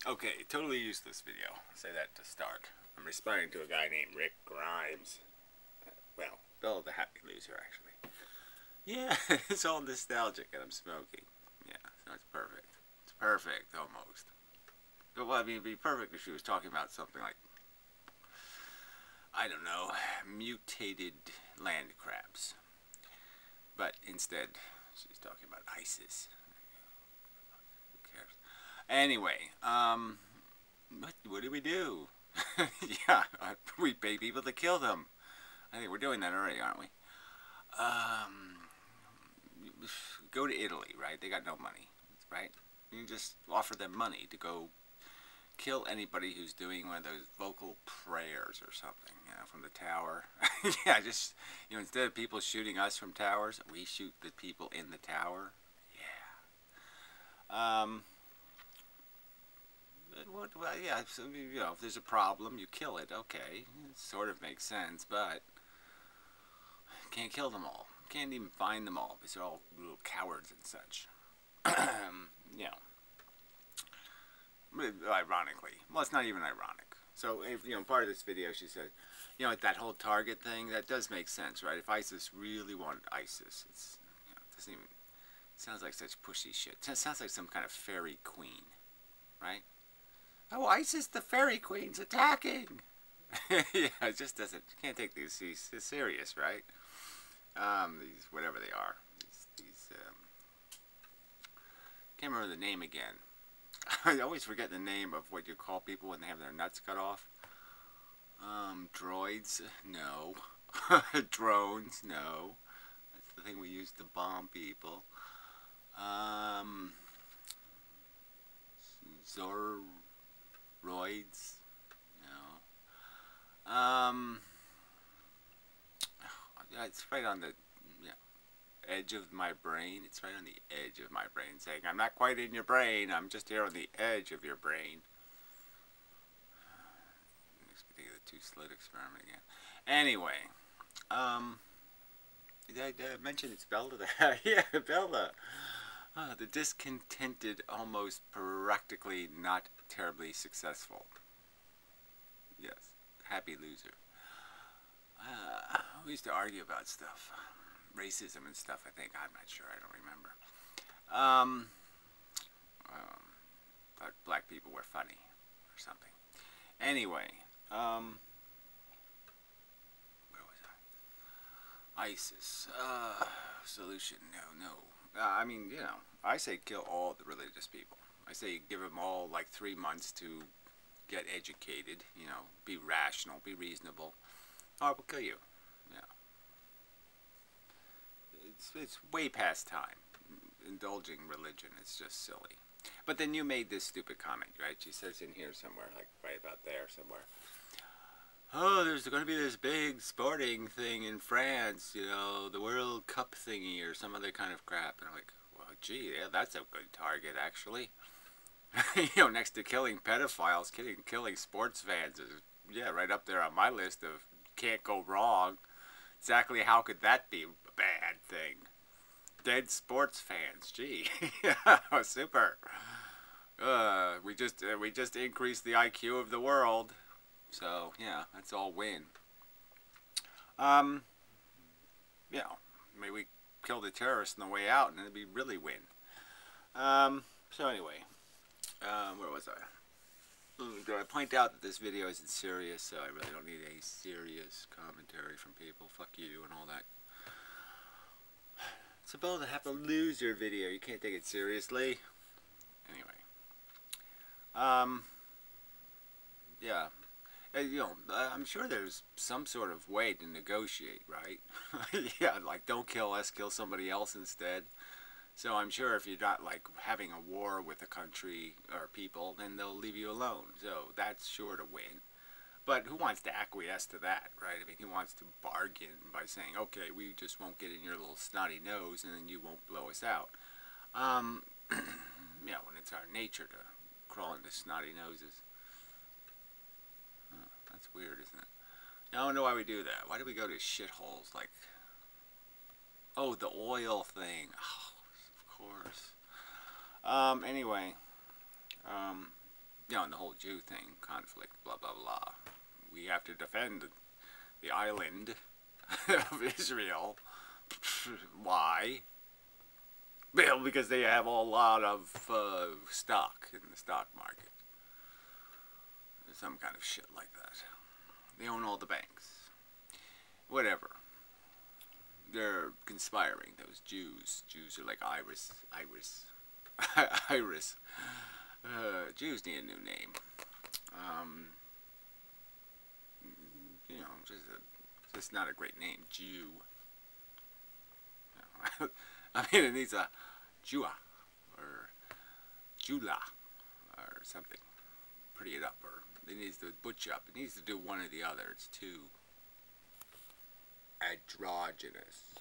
Okay, totally useless video. Say that to start. I'm responding to a guy named Rick Grimes. Well, Bill the Happy Loser, actually. Yeah, it's all nostalgic and I'm smoking. Yeah, so it's perfect. It's perfect, almost. Well, I mean, it'd be perfect if she was talking about something like, I don't know, mutated land crabs. But instead, she's talking about ISIS. Who cares? Anyway, what do we do? Yeah, we pay people to kill them. I think we're doing that already, aren't we? Um, go to Italy, right? They got no money, right? You just offer them money to go kill anybody who's doing one of those vocal prayers or something, from the tower. Yeah, just, instead of people shooting us from towers, we shoot the people in the tower. Yeah. Well, yeah, so, if there's a problem, you kill it. Okay, it sort of makes sense, but can't kill them all. Can't even find them all because they're all little cowards and such. you know, Ironically. Well, it's not even ironic. So, if, part of this video, she said, that whole target thing, that does make sense, right? If ISIS really wanted ISIS, it doesn't even, it sounds like such pushy shit. It sounds like some kind of fairy queen, right? Oh, ISIS, the fairy queen's attacking. Yeah, it just doesn't, you can't take these serious, right? These, whatever they are. Can't remember the name again. I always forget the name of what you call people when they have their nuts cut off. Droids? No. Drones? No. That's the thing we use to bomb people. Zoroids? No. It's right on the edge of my brain. It's right on the edge of my brain, saying, I'm not quite in your brain. I'm just here on the edge of your brain. Makes me think of the two-slit experiment again. Anyway, did I mention it's Bella? Yeah, Bella. The discontented, almost practically not terribly successful. Yes, happy loser. We used to argue about stuff. Racism and stuff, I think. I'm not sure. I don't remember. Um, thought black people were funny or something. Anyway, where was I? ISIS. Solution. No. I mean, I say kill all the religious people. I say give them all like 3 months to get educated, be rational, be reasonable, or we'll kill you. Yeah. It's way past time. Indulging religion is just silly. But then you made this stupid comment, right? She says in here somewhere, like right about there somewhere. Oh, there's going to be this big sporting thing in France, the World Cup thingy or some other kind of crap. And I'm like, well, gee, yeah, that's a good target, actually. Next to killing pedophiles, killing sports fans is, yeah, right up there on my list of can't go wrong. Exactly how could that be a bad thing? Dead sports fans, gee. Super. We just increased the IQ of the world. So, yeah, that's all win. Um, maybe we kill the terrorists on the way out and it'd be really win. So anyway, where was I? Do I point out that this video isn't serious, so I really don't need a serious commentary from people. Fuck you and all that. It's about to have a loser video. You can't take it seriously. Anyway. Yeah. I'm sure there's some sort of way to negotiate, right? Yeah, like don't kill us, kill somebody else instead. So I'm sure if you're not like having a war with a country or people, then they'll leave you alone. So that's sure to win. But who wants to acquiesce to that, right? I mean, who wants to bargain by saying, okay, we just won't get in your little snotty nose and then you won't blow us out. When it's our nature to crawl into snotty noses. Oh, that's weird, isn't it? I don't know why we do that. Why do we go to shitholes like... Oh, the oil thing. Oh, of course. Anyway. you know, and the whole Jew thing, conflict, blah, blah, blah. We have to defend the island of Israel. Why? Well, because they have a lot of stock in the stock market. Some kind of shit like that. They own all the banks. Whatever. They're conspiring, those Jews. Jews are like Iris. Iris. Jews need a new name. You know, just not a great name. Jew. I mean, it needs a Jua or Jula or something. Pretty it up, or it needs to butch up. It needs to do one or the other. It's too androgynous.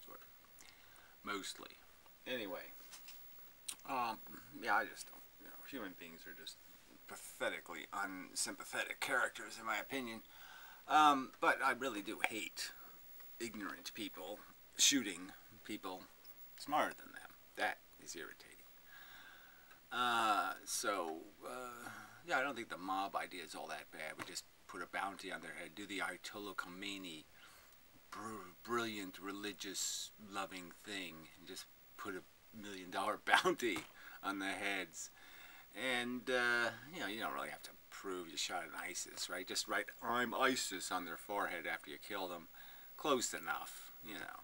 Sort of. Mostly. Anyway. Yeah, I just don't, you know, human beings are just pathetically unsympathetic characters, in my opinion. But I really do hate ignorant people shooting people smarter than them. That is irritating. Yeah, I don't think the mob idea is all that bad. We just put a bounty on their head. Do the Ayatollah Khomeini brilliant, religious, loving thing. And just put $1 million bounty on their heads. And, you know, you don't really have to prove you shot an ISIS, right? Just write, I'm ISIS on their forehead after you kill them. Close enough, you know.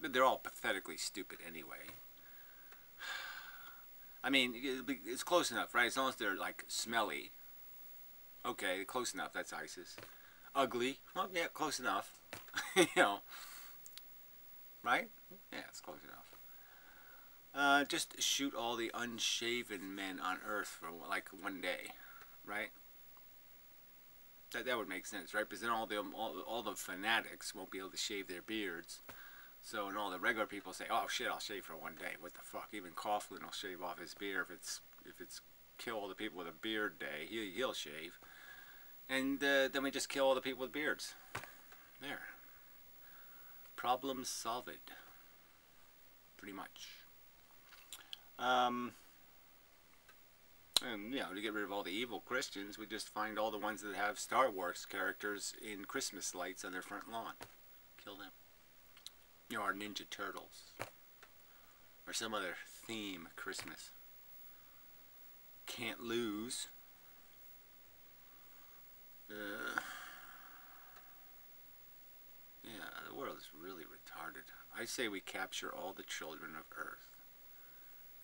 But they're all pathetically stupid anyway. I mean, it's close enough, right? As long as they're, like, smelly. Okay, close enough, that's ISIS. Ugly, well, yeah, close enough. You know. Right? Yeah, it's close enough. Just shoot all the unshaven men on Earth for, like, one day. Right? That would make sense, right? Because then all the fanatics won't be able to shave their beards. So, and all the regular people say, oh shit, I'll shave for one day. What the fuck? Even Coughlin will shave off his beard if it's kill all the people with a beard day. He'll shave. And then we just kill all the people with beards. There. Problem solved. Pretty much. And, you know, to get rid of all the evil Christians, we just find all the ones that have Star Wars characters in Christmas lights on their front lawn. Kill them. You know, our Ninja Turtles. Or some other theme Christmas. Can't lose. Yeah, the world is really retarded. I say we capture all the children of Earth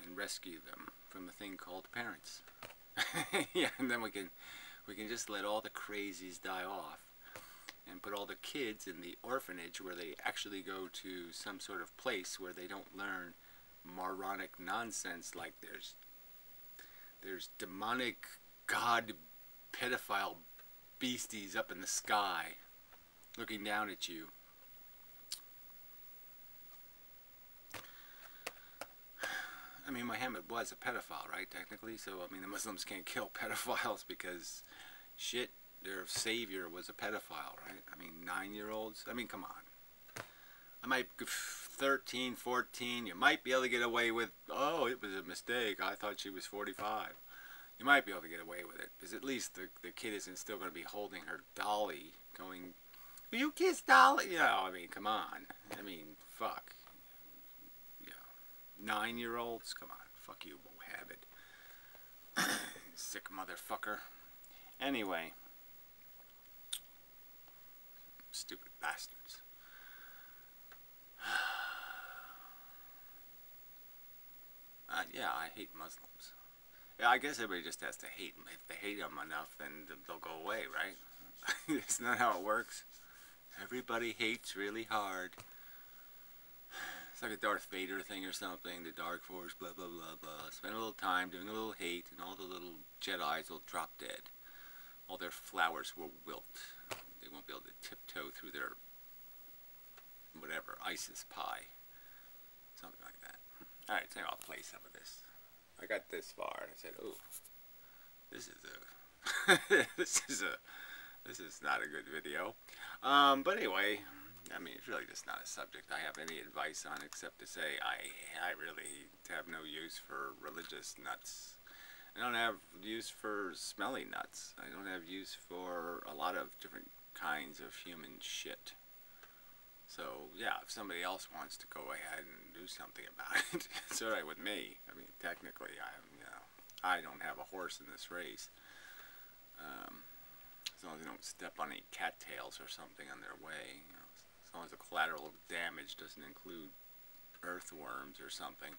and rescue them from the thing called parents. Yeah, and then we can just let all the crazies die off and put all the kids in the orphanage where they actually go to some sort of place where they don't learn moronic nonsense like there's demonic god pedophile beasties up in the sky looking down at you. I mean, Muhammad was a pedophile, right, technically? So, I mean, the Muslims can't kill pedophiles because, shit, their savior was a pedophile, right? I mean, 9-year-olds? I mean, come on. I might, 13, 14, you might be able to get away with, oh, it was a mistake, I thought she was 45. You might be able to get away with it, because at least the kid isn't still going to be holding her dolly, going, will you kiss dolly? You know, I mean, come on. I mean, fuck. 9-year-olds? Come on. Fuck you, Mohammed. Sick motherfucker. Anyway. Stupid bastards. Yeah, I hate Muslims. Yeah, I guess everybody just has to hate them. If they hate them enough, then they'll go away, right? Isn't that how it works? Everybody hates really hard. It's like a Darth Vader thing or something, the Dark Force, blah, blah, blah, blah. Spend a little time doing a little hate, and all the little Jedis will drop dead. All their flowers will wilt. They won't be able to tiptoe through their, whatever, ISIS pie. Something like that. Alright, so I'll play some of this. I got this far, and I said, oh, this is a, this is not a good video. But anyway, I mean, it's really just not a subject I have any advice on, except to say I really have no use for religious nuts. I don't have use for smelly nuts. I don't have use for a lot of different kinds of human shit. So, yeah, if somebody else wants to go ahead and do something about it, it's alright with me. I mean, technically, I don't have a horse in this race. As long as they don't step on any cattails or something on their way, as long as the collateral damage doesn't include earthworms or something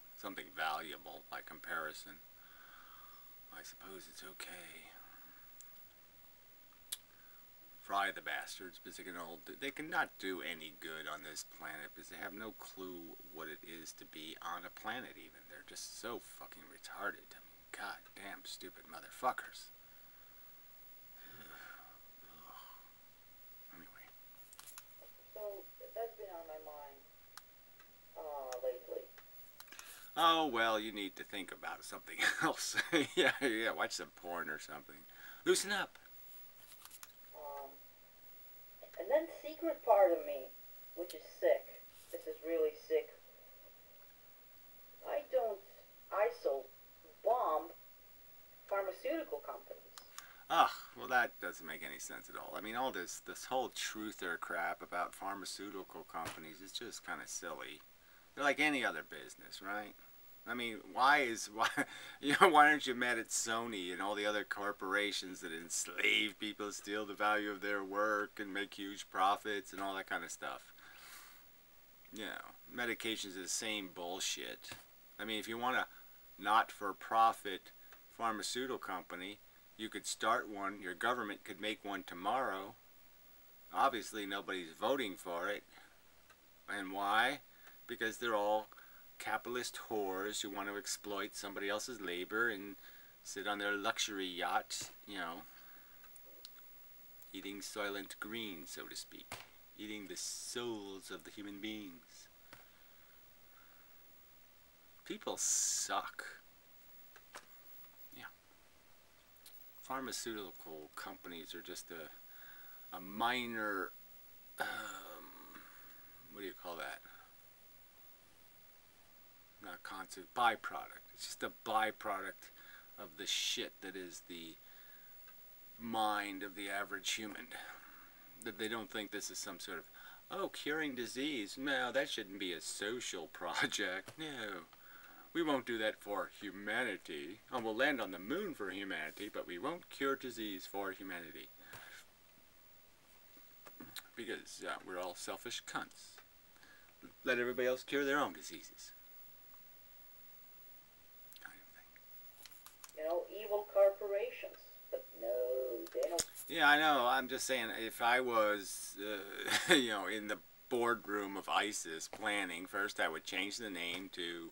valuable by comparison, I suppose it's okay. Fry the bastards, because they cannot do any good on this planet, because they have no clue what it is to be on a planet even. They're just so fucking retarded. I mean, god damn stupid motherfuckers. Anyway. So, that's been on my mind lately. Oh, well, you need to think about something else. yeah, watch some porn or something. Loosen up. And then the secret part of me, which is sick. This is really sick. I don't ISO bomb pharmaceutical companies. Ah, well, that doesn't make any sense at all. I mean, all this whole truther crap about pharmaceutical companies is just kind of silly. They're like any other business, right? I mean, why aren't you mad at Sony and all the other corporations that enslave people, steal the value of their work, and make huge profits and all that kind of stuff? You know, medications are the same bullshit. I mean, if you want a not-for-profit pharmaceutical company, you could start one. Your government could make one tomorrow. Obviously, nobody's voting for it. And why? Because they're all capitalist whores who want to exploit somebody else's labor and sit on their luxury yacht, eating Soylent Green, so to speak, eating the souls of the human beings. People suck. Yeah. Pharmaceutical companies are just a minor, what do you call that? Not concept, byproduct. It's just a byproduct of the shit that is the mind of the average human. That they don't think this is some sort of, oh, curing disease. No, that shouldn't be a social project. No, we won't do that for humanity. Oh, we'll land on the moon for humanity, but we won't cure disease for humanity. Because we're all selfish cunts. Let everybody else cure their own diseases. Evil corporations, but no, they don't. Yeah, I know. I'm just saying, if I was, in the boardroom of ISIS planning, first I would change the name to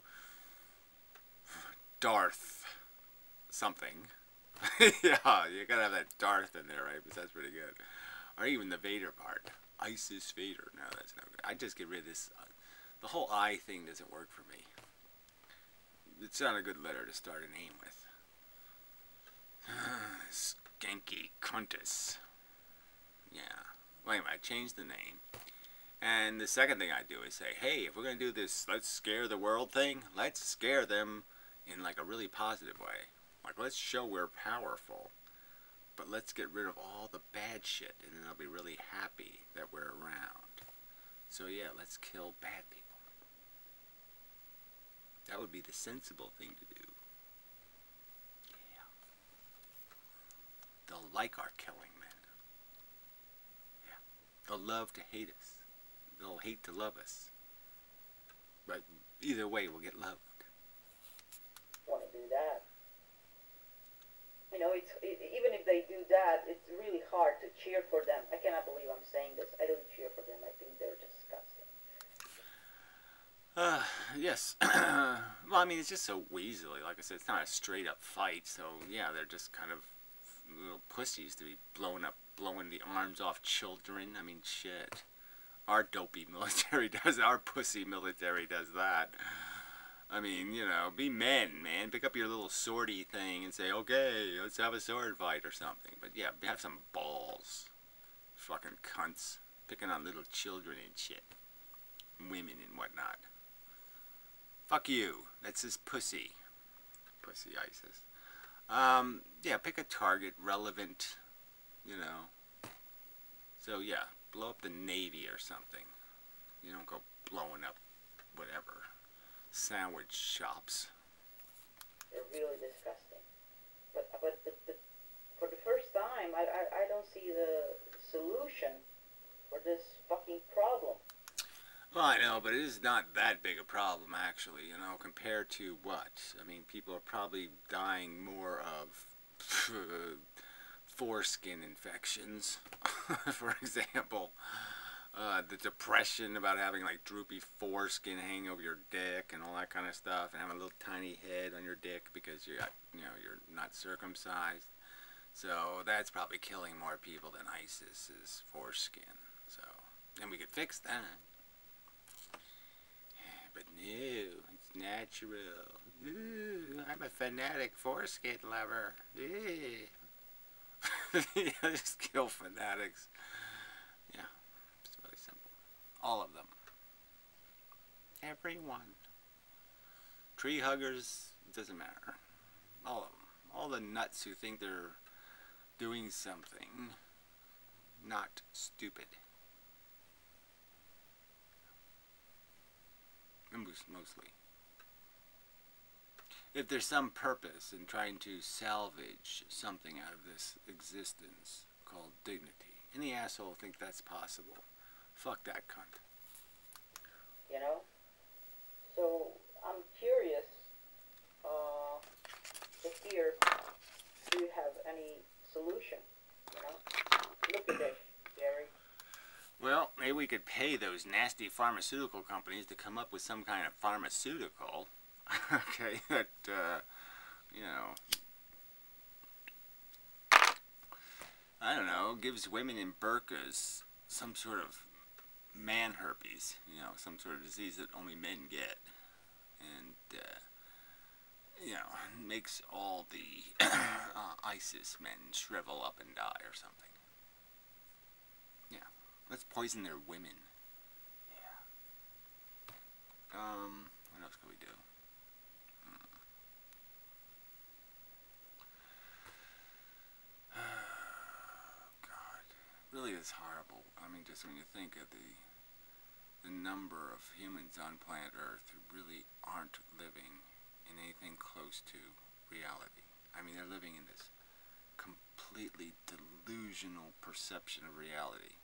Darth something. Yeah, you gotta have that Darth in there, right? Because that's pretty good. Or even the Vader part. ISIS Vader. No, that's no good. I'd just get rid of this. The whole I thing doesn't work for me. It's not a good letter to start a name with. Skanky Cuntus. Yeah. Well, anyway, I changed the name. And the second thing I do is say, hey, if we're going to do this let's scare the world thing, let's scare them in like a really positive way. Like, let's show we're powerful. But let's get rid of all the bad shit, and then they'll be really happy that we're around. So yeah, let's kill bad people. That would be the sensible thing to do. They'll like our killing, man. Yeah. They'll love to hate us. They'll hate to love us. But either way, we'll get loved. Want to do that? Even if they do that, it's really hard to cheer for them. I cannot believe I'm saying this. I don't cheer for them. I think they're disgusting. Yes. Well, I mean, it's just so weaselly. Like I said, it's not a straight up fight. So yeah, they're just kind of little pussies to be blowing the arms off children. I mean, shit. Our dopey military does, our pussy military does that. I mean, be men, man. Pick up your little swordy thing and say, okay, let's have a sword fight or something. But yeah, have some balls. Fucking cunts. Picking on little children and shit. Women and whatnot. Fuck you. That's his pussy. Pussy ISIS. Yeah, pick a target, relevant, you know. So yeah, blow up the Navy or something. You don't go blowing up whatever. Sandwich shops. They're really disgusting. But for the first time, I don't see the solution for this fucking problem. Well, I know, but it is not that big a problem, actually, you know, compared to what? I mean, people are probably dying more of foreskin infections, for example. The depression about having, like, droopy foreskin hanging over your dick and all that kind of stuff, and having a little tiny head on your dick because you're not circumcised. So that's probably killing more people than ISIS's foreskin. So, and we could fix that. But no, it's natural. Ooh, I'm a fanatic foreskin lover. Just kill fanatics. Yeah, it's really simple. All of them. Everyone. Tree huggers, doesn't matter. All of them. All the nuts who think they're doing something not stupid. Mostly. If there's some purpose in trying to salvage something out of this existence called dignity, any asshole think that's possible. Fuck that cunt. You know? So, I'm curious to hear, do you have any solution? You know? Look at this, Jerry. Well, maybe we could pay those nasty pharmaceutical companies to come up with some kind of pharmaceutical, okay, that, you know, I don't know, gives women in burqas some sort of man herpes, you know, some sort of disease that only men get, and, you know, makes all the ISIS men shrivel up and die or something. Yeah. Let's poison their women. Yeah. What else could we do? God. Really is horrible. I mean, just when you think of the number of humans on planet Earth who really aren't living in anything close to reality. I mean, they're living in this completely delusional perception of reality.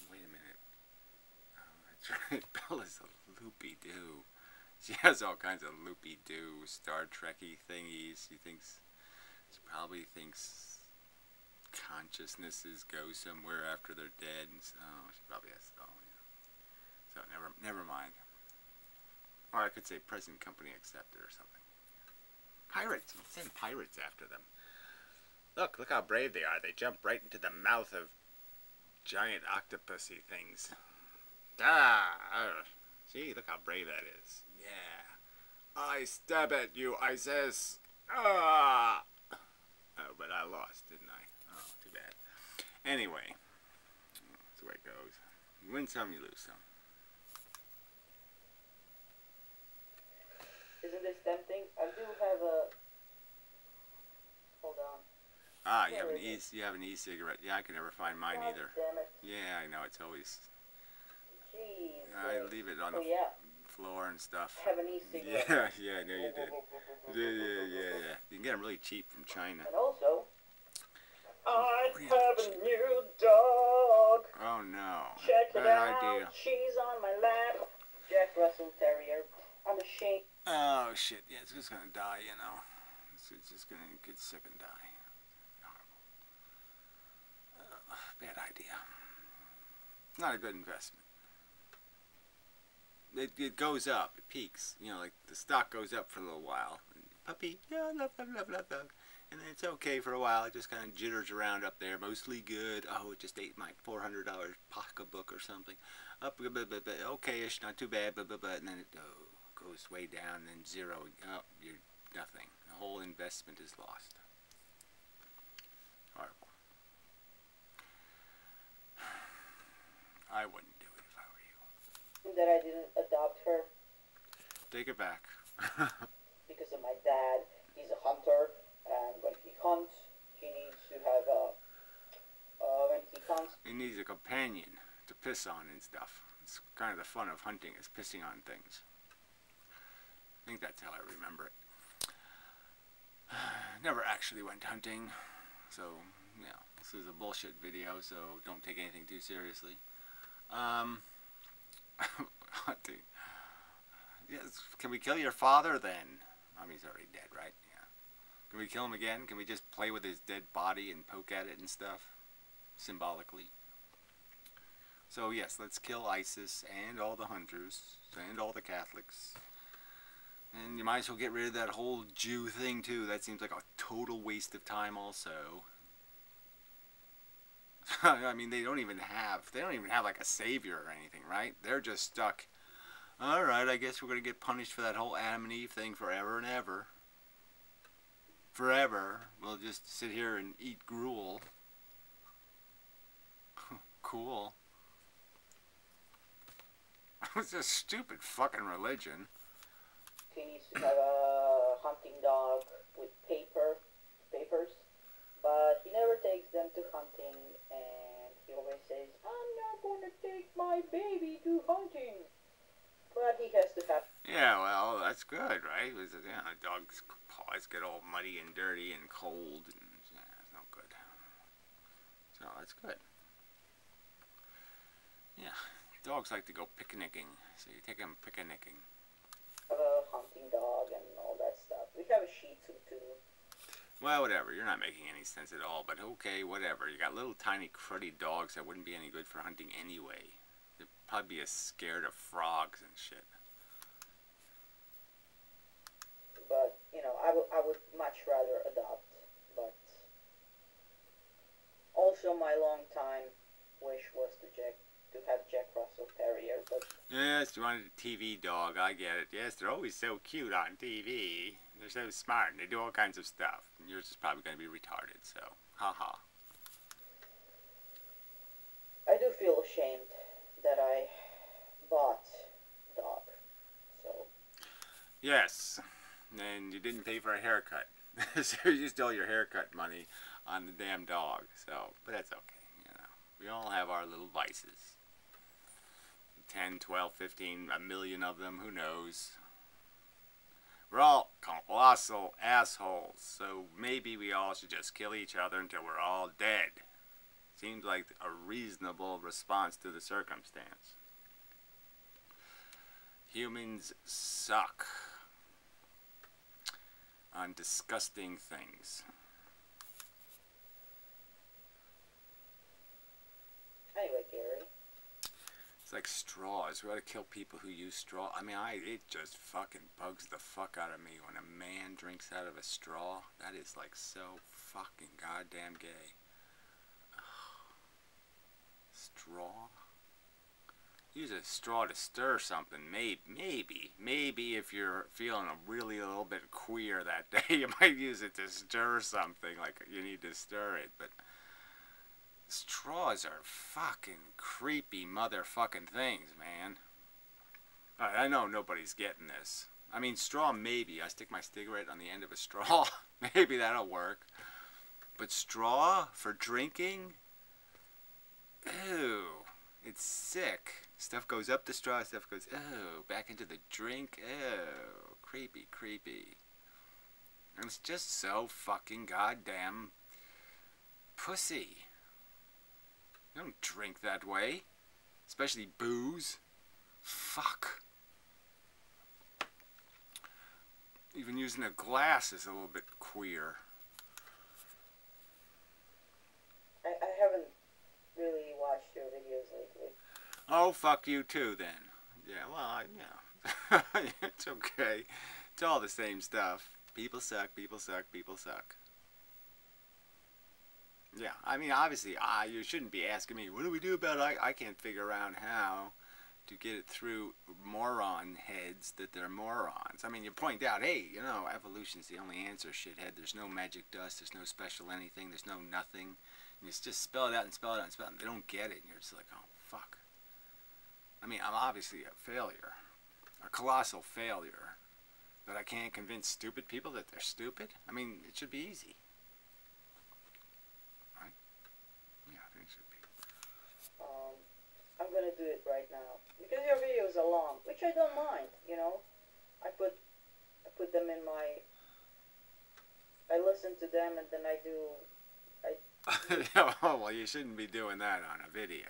Wait a minute. Oh, that's right. Bella's a loopy-doo. She has all kinds of loopy-doo, Star Trek-y thingies. She probably thinks consciousnesses go somewhere after they're dead, and so she probably has it all, you know. So never mind. Or I could say present company accepted or something. Pirates. Send pirates after them. Look how brave they are. They jump right into the mouth of giant octopusy things. Gee, look how brave that is. Yeah. I stab at you, ISIS. Ah! Oh, but I lost, didn't I? Oh, too bad. Anyway, that's the way it goes. You win some, you lose some. Isn't this tempting? I do have a... Hold on. Ah, you have an e-cigarette. Yeah, I can never find mine God either. Damn it. Yeah, I know, it's always... Jeez. I leave it on the floor and stuff. I have an e-cigarette. Yeah, I know you did. Yeah. You can get them really cheap from China. And also, I have a new dog. Oh no. Check it Bad out. idea. She's on my lap. Jack Russell Terrier. I'm ashamed. Oh shit, yeah, it's just gonna die, you know. It's just gonna get sick and die. Bad idea. Not a good investment. It goes up, it peaks, you know, like the stock goes up for a little while. And puppy, yeah, love. And then it's okay for a while, it just kind of jitters around up there, mostly good. Oh, it just ate my $400 pocketbook or something. Up, okay-ish, not too bad, and then it goes way down, and then zero, up, you're nothing. The whole investment is lost. Horrible. I wouldn't do it if I were you. That I didn't adopt her. Take it back. Because of my dad. He's a hunter, and when he hunts, he needs to have a. When he hunts, He needs a companion to piss on and stuff. It's kind of the fun of hunting is pissing on things. I think that's how I remember it. Never actually went hunting, so yeah, this is a bullshit video, so don't take anything too seriously. Hunting. Yes, can we kill your father then? I mean, he's already dead, right? Yeah. Can we kill him again? Can we just play with his dead body and poke at it and stuff? Symbolically. So yes, let's kill ISIS and all the hunters and all the Catholics. And you might as well get rid of that whole Jew thing too. That seems like a total waste of time also. I mean, they don't even have like a savior or anything, right? They're just stuck. Alright, I guess we're going to get punished for that whole Adam and Eve thing forever and ever. Forever. We'll just sit here and eat gruel. Cool. It's a stupid fucking religion. he needs to have a hunting dog with papers, but he never takes them to hunting, and he always says, I'm not going to take my baby to hunting. But he has to have... Yeah, well, that's good, right? Because, yeah, a dog's paws get all muddy and dirty and cold, and yeah, it's not good. So that's good. Yeah, dogs like to go picnicking, so you take them picnicking. A hunting dog and all that stuff. We have a Shih Tzu too. Well, whatever. You're not making any sense at all, but okay, whatever. You got little tiny cruddy dogs that wouldn't be any good for hunting anyway. They'd probably be as scared of frogs and shit. But, you know, I would much rather adopt. But also my long time wish was to have Jack Russell Terrier, but... Yes, you wanted a TV dog, I get it. Yes, they're always so cute on TV. They're so smart, and they do all kinds of stuff. And yours is probably going to be retarded, so, haha. I do feel ashamed that I bought a dog, so... Yes, and you didn't pay for a haircut. So you used all your haircut money on the damn dog, so, but that's okay, you know. We all have our little vices. 10, 12, 15, a million of them, who knows. We're all colossal assholes, so maybe we all should just kill each other until we're all dead. Seems like a reasonable response to the circumstance. Humans suck on disgusting things. Anyway, Gary. It's like straws. We ought to kill people who use straw. I mean, it just fucking bugs the fuck out of me when a man drinks out of a straw. That is like so fucking goddamn gay. Ugh. Straw? Use a straw to stir something. Maybe if you're feeling a little bit queer that day, you might use it to stir something. Like you need to stir it, but... straws are fucking creepy motherfucking things, man. I know nobody's getting this. I mean, straw maybe. I stick my cigarette on the end of a straw. Maybe that'll work. But straw for drinking? Ew. It's sick. Stuff goes up the straw, stuff goes, ew, back into the drink. Ew. Creepy, creepy. And it's just so fucking goddamn pussy. You don't drink that way. Especially booze. Fuck. Even using a glass is a little bit queer. I haven't really watched your videos lately. Oh, fuck you too then. Yeah, well, yeah. It's okay. It's all the same stuff. People suck, people suck, people suck. Yeah, I mean, obviously, you shouldn't be asking me, what do we do about it? I can't figure out how to get it through moron heads that they're morons. I mean, you point out, hey, you know, evolution's the only answer, shithead. There's no magic dust, there's no special anything, there's no nothing. And you just spell it out and spell it out and spell it out, and they don't get it, and you're just like, oh, fuck. I mean, I'm obviously a failure, a colossal failure, that I can't convince stupid people that they're stupid. I mean, it should be easy. Right? Yeah, I think it should be. I'm gonna do it right now because your videos are long, which I don't mind. You know, I put them in my. I listen to them and then I do. Oh, well, you shouldn't be doing that on a video.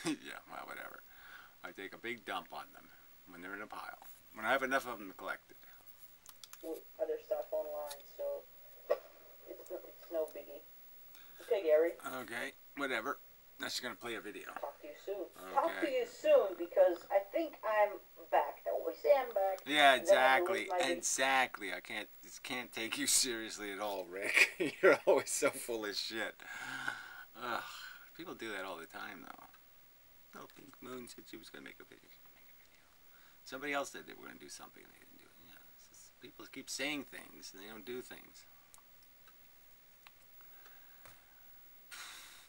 Yeah, well, whatever. I take a big dump on them when they're in a pile. When I have enough of them collected. Other stuff online, so it's no biggie. Okay, Gary. Okay, whatever. Now she's gonna play a video. Talk to you soon. Okay. Talk to you soon because I think I'm back. I always say I'm back. Yeah, exactly. Exactly. I can't take you seriously at all, Rick. You're always so full of shit. Ugh. People do that all the time, though. Oh, Pink Moon said she was gonna make a video. Somebody else said they were gonna do something and they didn't do it. Yeah, people keep saying things and they don't do things.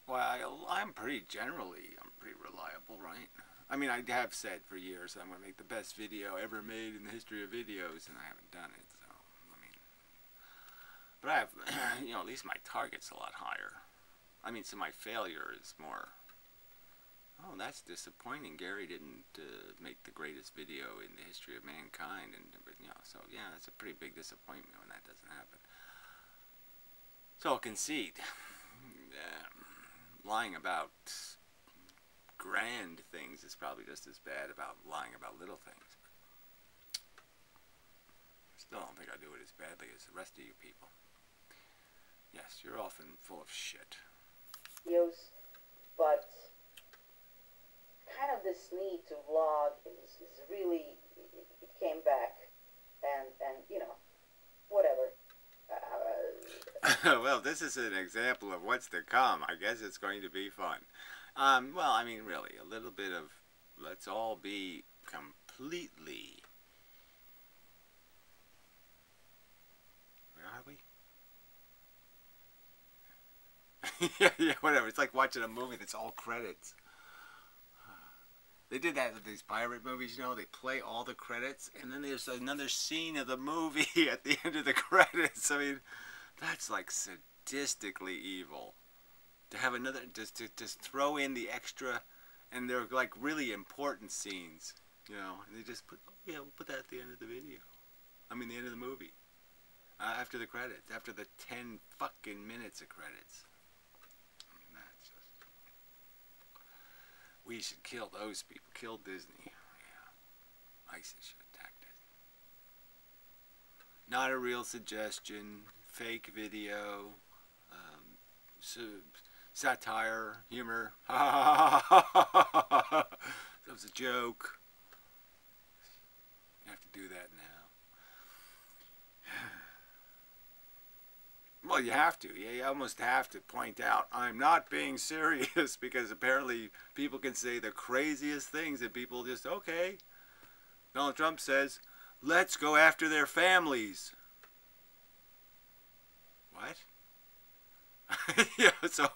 Well, I'm pretty reliable, right? I mean, I have said for years I'm going to make the best video ever made in the history of videos, and I haven't done it, so, I mean, but I have, you know, at least my target's a lot higher. I mean, so my failure is more, oh, that's disappointing. Gary didn't make the greatest video in the history of mankind, and, you know, so, yeah, that's a pretty big disappointment when that doesn't happen. So I'll concede. Lying about grand things is probably just as bad about lying about little things. I still don't think I do it as badly as the rest of you people. Yes, you're often full of shit. Yes, but kind of this need to vlog is really, it came back, and you know, whatever. Well, this is an example of what's to come. I guess it's going to be fun. Well, I mean, really, a little bit of let's all be completely... Where are we? Yeah, whatever. It's like watching a movie that's all credits. They did that with these pirate movies, you know. They play all the credits, and then there's another scene of the movie at the end of the credits. I mean... That's like sadistically evil. To have another, just throw in the extra, and they're like really important scenes, you know. And they just put, oh yeah, we'll put that at the end of the video. I mean, the end of the movie. After the credits, after the 10 fucking minutes of credits. I mean, that's just. We should kill those people. Kill Disney. Yeah. ISIS should attack Disney. Not a real suggestion. Fake video, satire, humor. That was a joke. You have to do that now. Well, you have to. You almost have to point out, I'm not being serious, because apparently people can say the craziest things and people just, okay. Donald Trump says, let's go after their families. What? Yeah, so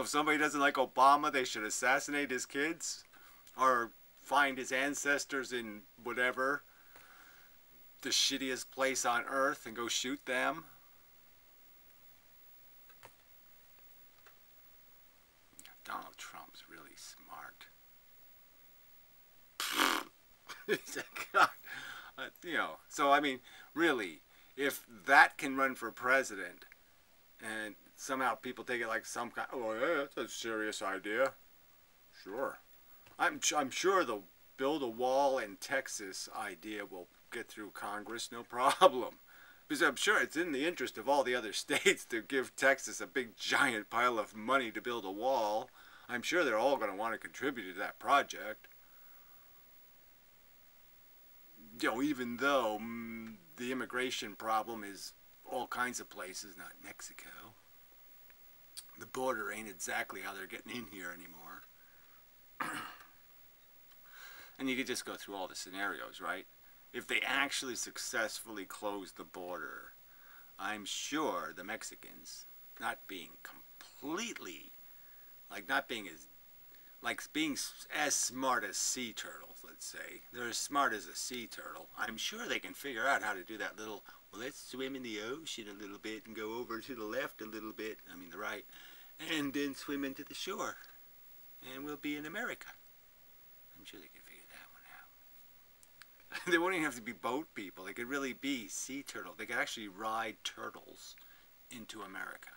if somebody doesn't like Obama, they should assassinate his kids? Or find his ancestors in whatever, the shittiest place on earth, and go shoot them? Donald Trump's really smart. God. You know, so I mean, really, if that can run for president, and somehow people take it like some kind, oh yeah, that's a serious idea. Sure. I'm sure the build a wall in Texas idea will get through Congress, no problem. Because I'm sure it's in the interest of all the other states to give Texas a big giant pile of money to build a wall. I'm sure they're all going to want to contribute to that project. You know, even though the immigration problem is all kinds of places, not Mexico. The border ain't exactly how they're getting in here anymore. And you could just go through all the scenarios, right? If they actually successfully close the border, I'm sure the Mexicans, not being completely, like not being as like being as smart as sea turtles, let's say. They're as smart as a sea turtle. I'm sure they can figure out how to do that little, well, let's swim in the ocean a little bit and go over to the left a little bit, I mean the right, and then swim into the shore. And we'll be in America. I'm sure they can figure that one out. They won't even have to be boat people. They could really be sea turtle. They could actually ride turtles into America.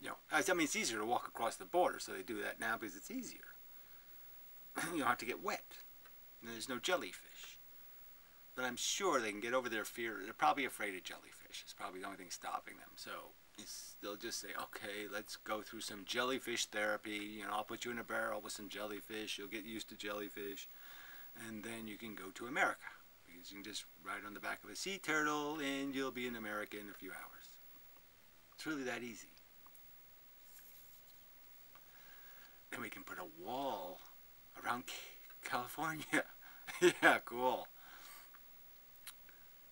You know, I mean, it's easier to walk across the border, so they do that now because it's easier. You don't have to get wet. And there's no jellyfish. But I'm sure they can get over their fear. They're probably afraid of jellyfish. It's probably the only thing stopping them. So they'll just say, okay, let's go through some jellyfish therapy. You know, I'll put you in a barrel with some jellyfish. You'll get used to jellyfish. And then you can go to America. Because you can just ride on the back of a sea turtle and you'll be in America in a few hours. It's really that easy. And we can put a wall around California. Yeah, cool.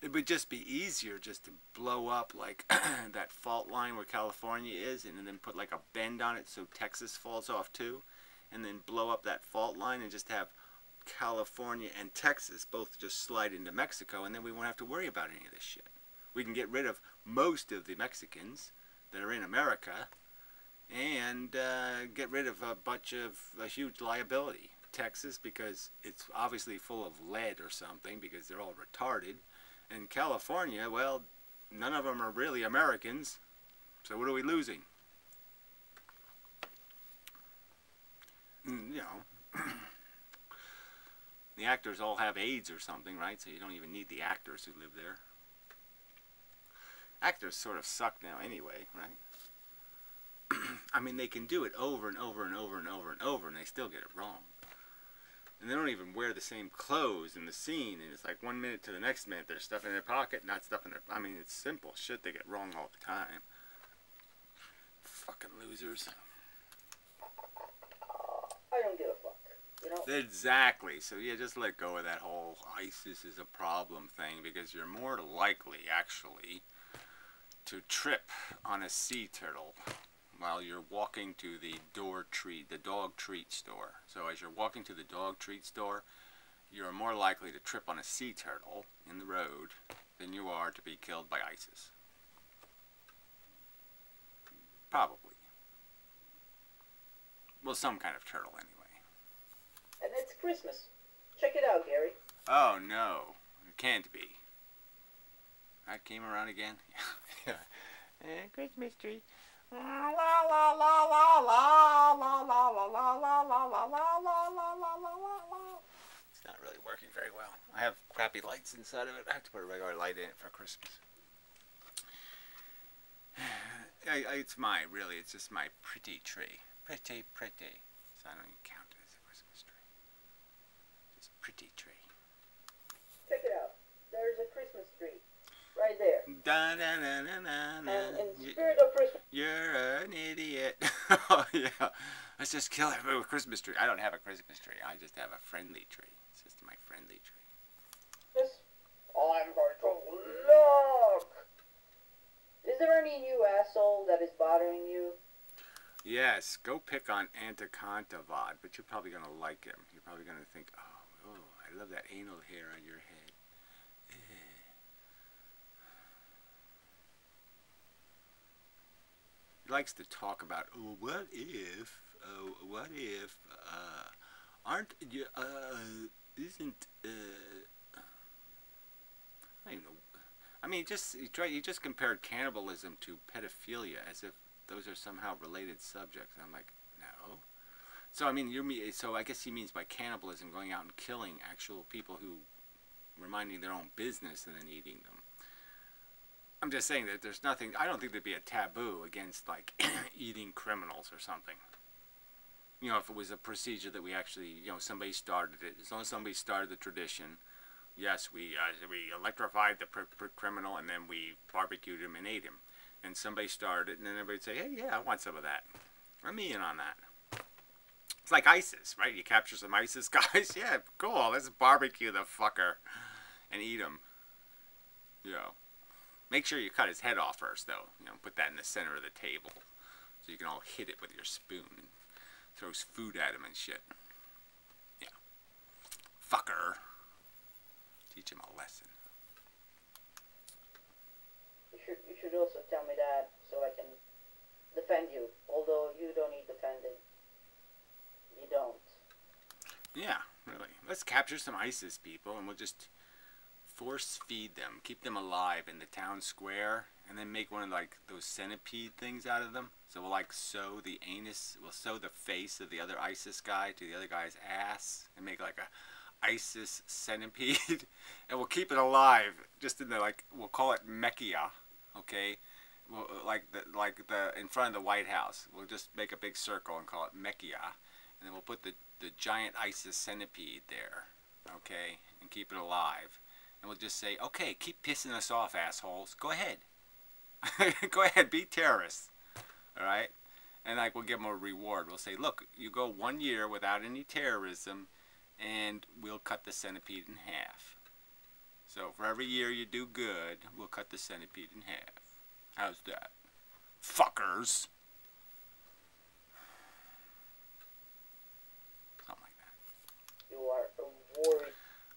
It would just be easier just to blow up like that fault line where California is and then put like a bend on it so Texas falls off too. And then blow up that fault line and just have California and Texas both just slide into Mexico, and then we won't have to worry about any of this shit. We can get rid of most of the Mexicans that are in America and get rid of a bunch of a huge liability. Texas, because it's obviously full of lead or something, because they're all retarded. And California, well, none of them are really Americans, so what are we losing? You know, the actors all have AIDS or something, right? So you don't even need the actors who live there. Actors sort of suck now anyway, right? I mean, they can do it over and over and over and over and over, and they still get it wrong. And they don't even wear the same clothes in the scene, and it's like 1 minute to the next minute, there's stuff in their pocket, not stuff in their... I mean, it's simple shit they get wrong all the time. Fucking losers. I don't give a fuck, you know? Exactly. So, yeah, just let go of that whole ISIS is a problem thing, because you're more likely, actually, to trip on a sea turtle while you're walking to the dog treat store. So as you're walking to the dog treat store, you're more likely to trip on a sea turtle in the road than you are to be killed by ISIS. Probably. Well, some kind of turtle anyway. And it's Christmas. Check it out, Gary. Oh no, it can't be. That came around again? Yeah. Christmas tree. La la la la la la la la la la la la la la la la la. It's not really working very well. I have crappy lights inside of it. I have to put a regular light in it for Christmas. It's just my pretty tree. Pretty. So I don't even count it as a Christmas tree. Just pretty tree. Check it out. There's a Christmas tree. Right there. Da, da, da, da, da, da. And in spirit of Christmas. You're an idiot. Oh, yeah. Let's just kill it with a Christmas tree. I don't have a Christmas tree. I just have a friendly tree. It's just my friendly tree. I'm going to look. Is there any new asshole that is bothering you? Yes. Go pick on Antacantavad, but you're probably going to like him. You're probably going to think, oh, I love that anal hair on your head. He likes to talk about, oh, what if, aren't you, isn't, I don't even know. I mean, he just compared cannibalism to pedophilia as if those are somehow related subjects. And I'm like, no. So, I mean, so I guess he means by cannibalism going out and killing actual people who were minding their own business and then eating them. I'm just saying that there's nothing, I don't think there'd be a taboo against, like, eating criminals or something. You know, if it was a procedure that we actually, you know, somebody started it. As long as somebody started the tradition, yes, we electrified the criminal and then we barbecued him and ate him. And somebody started it and then everybody'd say, hey, yeah, I want some of that. Let me in on that. It's like ISIS, right? You capture some ISIS guys, yeah, cool, let's barbecue the fucker and eat him. You know. Make sure you cut his head off first, though. You know, put that in the center of the table so you can all hit it with your spoon and throws food at him and shit. Yeah. Fucker. Teach him a lesson. You should also tell me that so I can defend you. Although you don't need defending. You don't. Yeah, really. Let's capture some ISIS people and we'll just force feed them. Keep them alive in the town square. And then make one of like those centipede things out of them. So we'll like sew the anus, we'll sew the face of the other ISIS guy to the other guy's ass. And make like a ISIS centipede. And we'll keep it alive. Just in the like, we'll call it Mechia. Okay? Well, like the in front of the White House. We'll just make a big circle and call it Mechia. And then we'll put the giant ISIS centipede there. Okay? And keep it alive. And we'll just say, okay, keep pissing us off, assholes. Go ahead. Go ahead, be terrorists. Alright? And like we'll give them a reward. We'll say, look, you go 1 year without any terrorism and we'll cut the centipede in half. So for every year you do good, we'll cut the centipede in half. How's that? Fuckers. Something like that. You are a worried.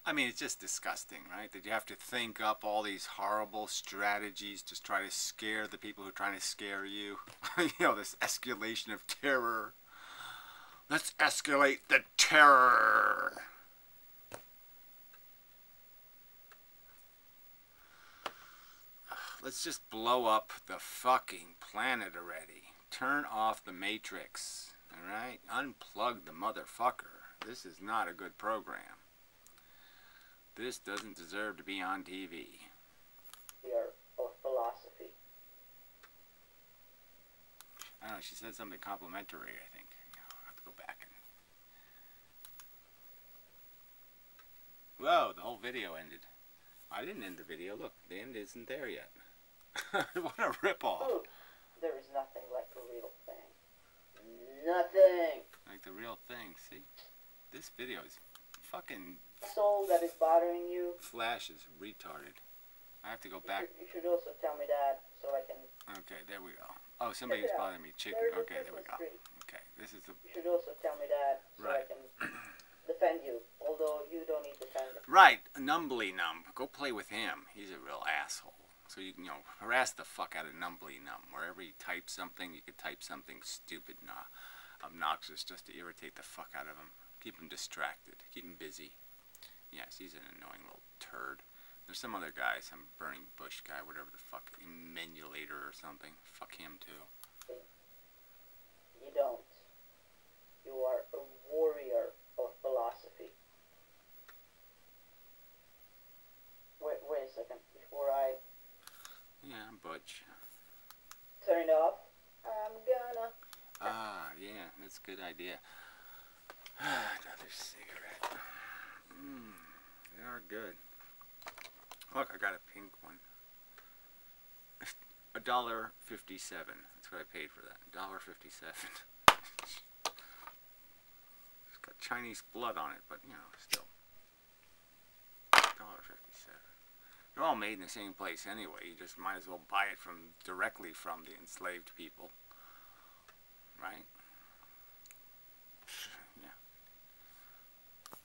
I mean, it's just disgusting, right? That you have to think up all these horrible strategies to try to scare the people who are trying to scare you. You know, this escalation of terror. Let's escalate the terror. Let's just blow up the fucking planet already. Turn off the Matrix, alright? Unplug the motherfucker. This is not a good program. This doesn't deserve to be on TV. We are of philosophy. I don't know, she said something complimentary, I think. You know, I'll have to go back and... Whoa, the whole video ended. I didn't end the video. Look, the end isn't there yet. What a ripoff. Oh, there is nothing like the real thing. Nothing. Like the real thing, see? This video is fucking... Soul that is bothering you. Flash is retarded. I have to go back. You should also tell me that so I can... Okay, there we go. Oh, somebody was bothering me. Chicken. Okay, there we go. Okay, this is the... You should also tell me that so right. I can defend you. Although you don't need defending. Right, Numbly Numb. Go play with him. He's a real asshole. So you can, harass the fuck out of Numbly Numb. Wherever he types something, you could type something stupid and obnoxious just to irritate the fuck out of him. Keep him distracted. Keep him busy. Yes, he's an annoying little turd. There's some other guy, some burning bush guy, whatever the fuck, emulator or something. Fuck him too. You don't. You are a warrior of philosophy. Wait a second, before I... Yeah, Butch. Turn it off. I'm gonna... Ah, yeah, that's a good idea. Another cigarette. They are good. Look, I got a pink one. $1.57. That's what I paid for that. $1.57. It's got Chinese blood on it, but still. $1.57. They're all made in the same place anyway. You just might as well buy it directly from the enslaved people. Right? Yeah.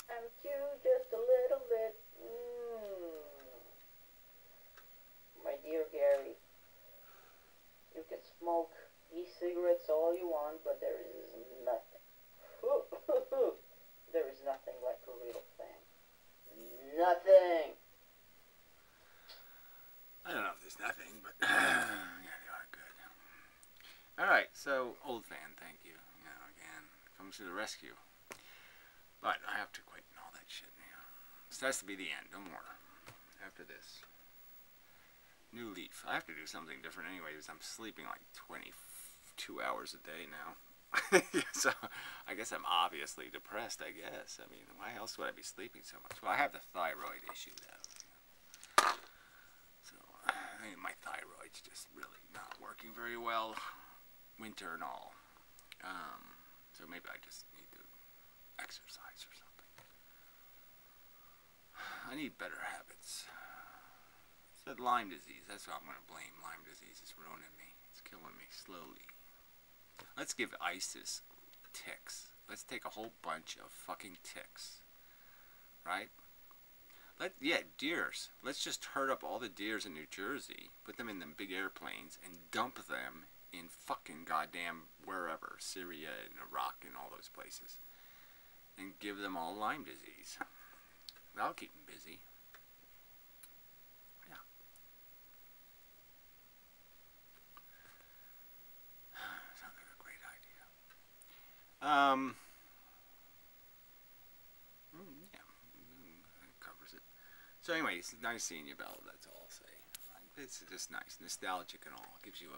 I'm too just a little bit. My dear Gary, you can smoke e-cigarettes all you want, but there is nothing. There is nothing like a real thing. Nothing. I don't know if there's nothing, but yeah, they are good. Alright, so, old fan, thank you. Again, comes to the rescue. But I have to quit and all that shit. This has to be the end, no more. After this. New leaf. I have to do something different anyway, because I'm sleeping like 22 hours a day now. So, I guess I'm obviously depressed, I guess. I mean, why else would I be sleeping so much? Well, I have the thyroid issue, though. So, I mean, my thyroid's just really not working very well. Winter and all. So maybe I just need to exercise or something. I need better habits. It's that Lyme disease. That's what I'm going to blame. Lyme disease is ruining me. It's killing me slowly. Let's give ISIS ticks. Let's take a whole bunch of fucking ticks. Right? Yeah, deers. Let's just herd up all the deers in New Jersey, put them in them big airplanes, and dump them in fucking goddamn wherever, Syria and Iraq and all those places, and give them all Lyme disease. That'll keep them busy. Yeah. Sounds like a great idea. Yeah, that covers it. So anyway, it's nice seeing you, Bella. That's all I'll say. It's just nice, nostalgic and all. It gives you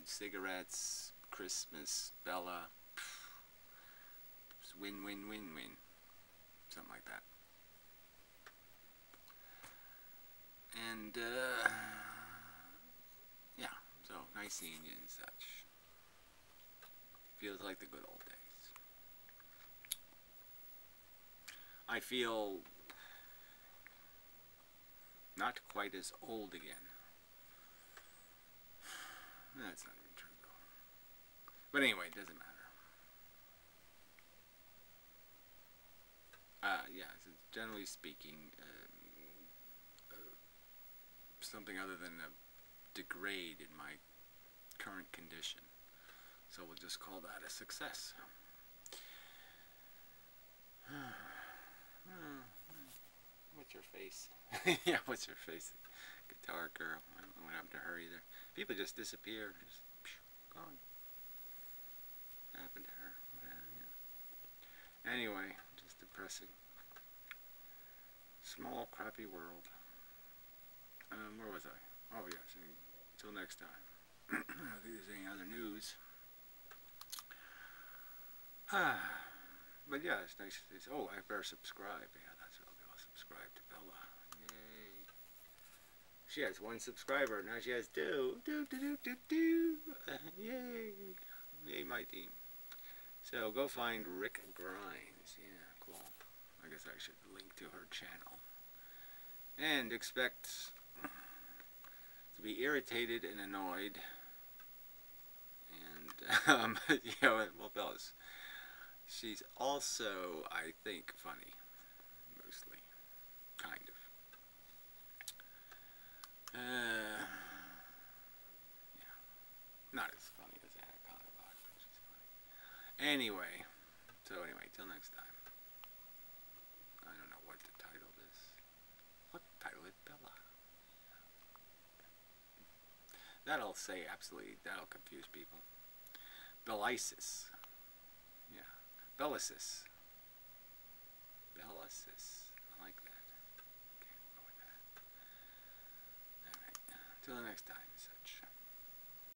cigarettes, Christmas, Bella. It's win, win, win, win. Something like that. And yeah, so nice seeing you and such. Feels like the good old days. I feel not quite as old again. That's not even true though. But anyway, it doesn't matter. Yeah, so generally speaking, something other than a degrade in my current condition. So we'll just call that a success. What's your face? Yeah, what's your face? Guitar girl. I don't know what happened to her either. People just disappear. Just gone. What happened to her? Yeah. Anyway, just depressing. Small, crappy world. Where was I? Oh, yeah. Until next time. I don't think there's any other news. But yeah, it's nice. Oh, I better subscribe. Yeah, that's what I'll do. I'll subscribe to Bella. Yay. She has 1 subscriber. Now she has 2. Yay. Yay, my team. So go find Rick Grimes. Yeah, cool. I guess I should link to her channel. And expect to be irritated and annoyed. And, yeah, well, Bella's. She's also, I think, funny. Mostly. Kind of. Yeah. Not as funny as Anaconda Box, but she's funny. Anyway. So anyway, till next time. I don't know what to title this. What title it? Bella. That'll say absolutely, that'll confuse people. Bellaicessis. Yeah. Bellaicessis. Bellaicessis. I like that. Okay, we'll go with that. Alright. Till the next time. So.